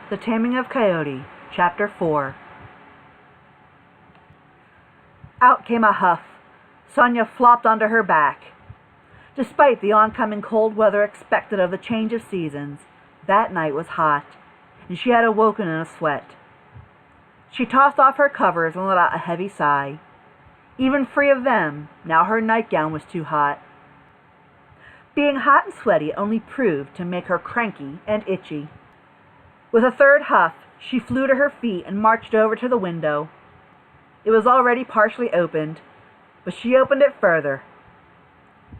The Taming of Coyote, Chapter 4. Out came a huff. Sonia flopped onto her back. Despite the oncoming cold weather expected of the change of seasons, that night was hot, and she had awoken in a sweat. She tossed off her covers and let out a heavy sigh. Even free of them, now her nightgown was too hot. Being hot and sweaty only proved to make her cranky and itchy. With a third huff, she flew to her feet and marched over to the window. It was already partially opened, but she opened it further.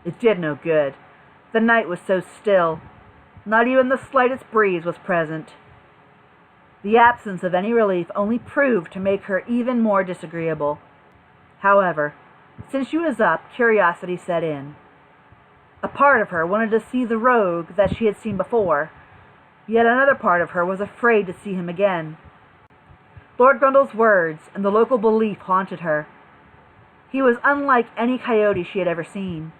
It did no good. The night was so still. Not even the slightest breeze was present. The absence of any relief only proved to make her even more disagreeable. However, since she was up, curiosity set in. A part of her wanted to see the rogue that she had seen before, yet another part of her was afraid to see him again. Lord Grundle's words and the local belief haunted her. He was unlike any coyote she had ever seen.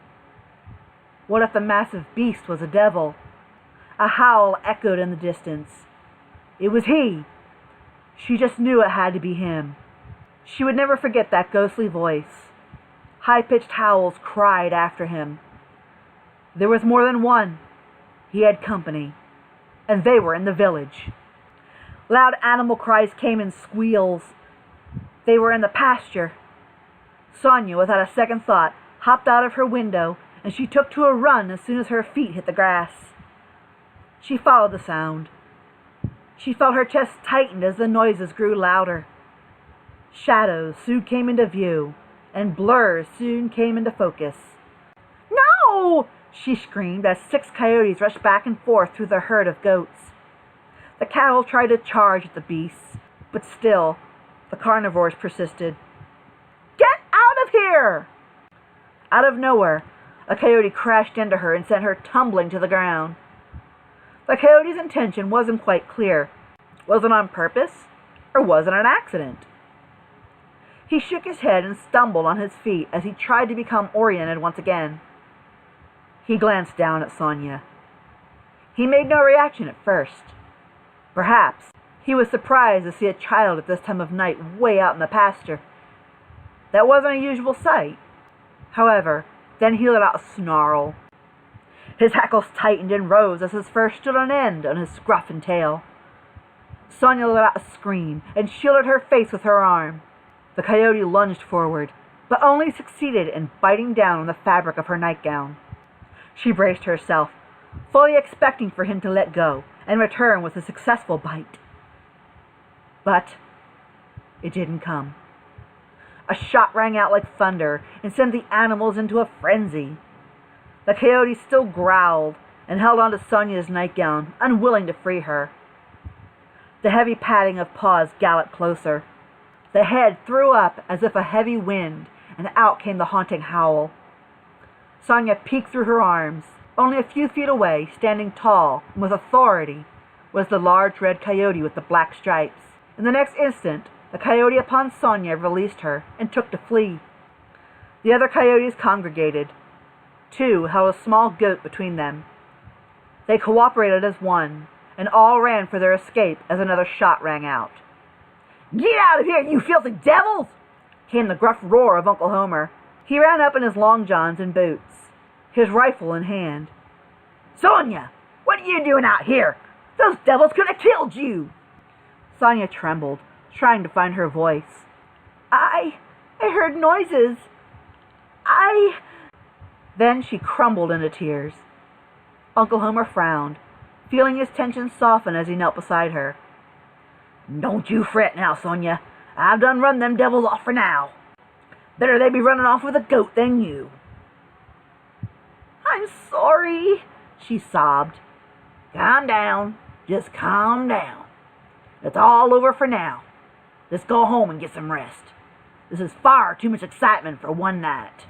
What if the massive beast was a devil? A howl echoed in the distance. It was he. She just knew it had to be him. She would never forget that ghostly voice. High-pitched howls cried after him. There was more than one. He had company, and they were in the village. Loud animal cries came in squeals. They were in the pasture. Sonia, without a second thought, hopped out of her window, and she took to a run as soon as her feet hit the grass. She followed the sound. She felt her chest tighten as the noises grew louder. Shadows soon came into view, and blurs soon came into focus. "No!" she screamed as 6 coyotes rushed back and forth through the herd of goats. The cattle tried to charge at the beasts, but still, the carnivores persisted. "Get out of here!" Out of nowhere, a coyote crashed into her and sent her tumbling to the ground. The coyote's intention wasn't quite clear. Was it on purpose, or was it an accident? He shook his head and stumbled on his feet as he tried to become oriented once again. He glanced down at Sonia. He made no reaction at first. Perhaps he was surprised to see a child at this time of night way out in the pasture. That wasn't a usual sight. However, then he let out a snarl. His hackles tightened and rose as his fur stood on end on his scruff and tail. Sonia let out a scream and shielded her face with her arm. The coyote lunged forward, but only succeeded in biting down on the fabric of her nightgown. She braced herself, fully expecting for him to let go and return with a successful bite. But it didn't come. A shot rang out like thunder and sent the animals into a frenzy. The coyote still growled and held on to Sonia's nightgown, unwilling to free her. The heavy padding of paws galloped closer. The head threw up as if a heavy wind, and out came the haunting howl. Sonia peeked through her arms. Only a few feet away, standing tall and with authority, was the large red coyote with the black stripes. In the next instant, the coyote upon Sonia released her and took to flee. The other coyotes congregated. 2 held a small goat between them. They cooperated as one, and all ran for their escape as another shot rang out. "Get out of here, you filthy devils!" came the gruff roar of Uncle Homer. He ran up in his long johns and boots, his rifle in hand. "Sonia, what are you doing out here? Those devils could have killed you!" Sonia trembled, trying to find her voice. I heard noises. Then she crumbled into tears. Uncle Homer frowned, feeling his tension soften as he knelt beside her. "Don't you fret now, Sonia. I've done run them devils off for now. Better they be running off with a goat than you." "I'm sorry," she sobbed. "Calm down. Just calm down. It's all over for now. Let's go home and get some rest. This is far too much excitement for one night."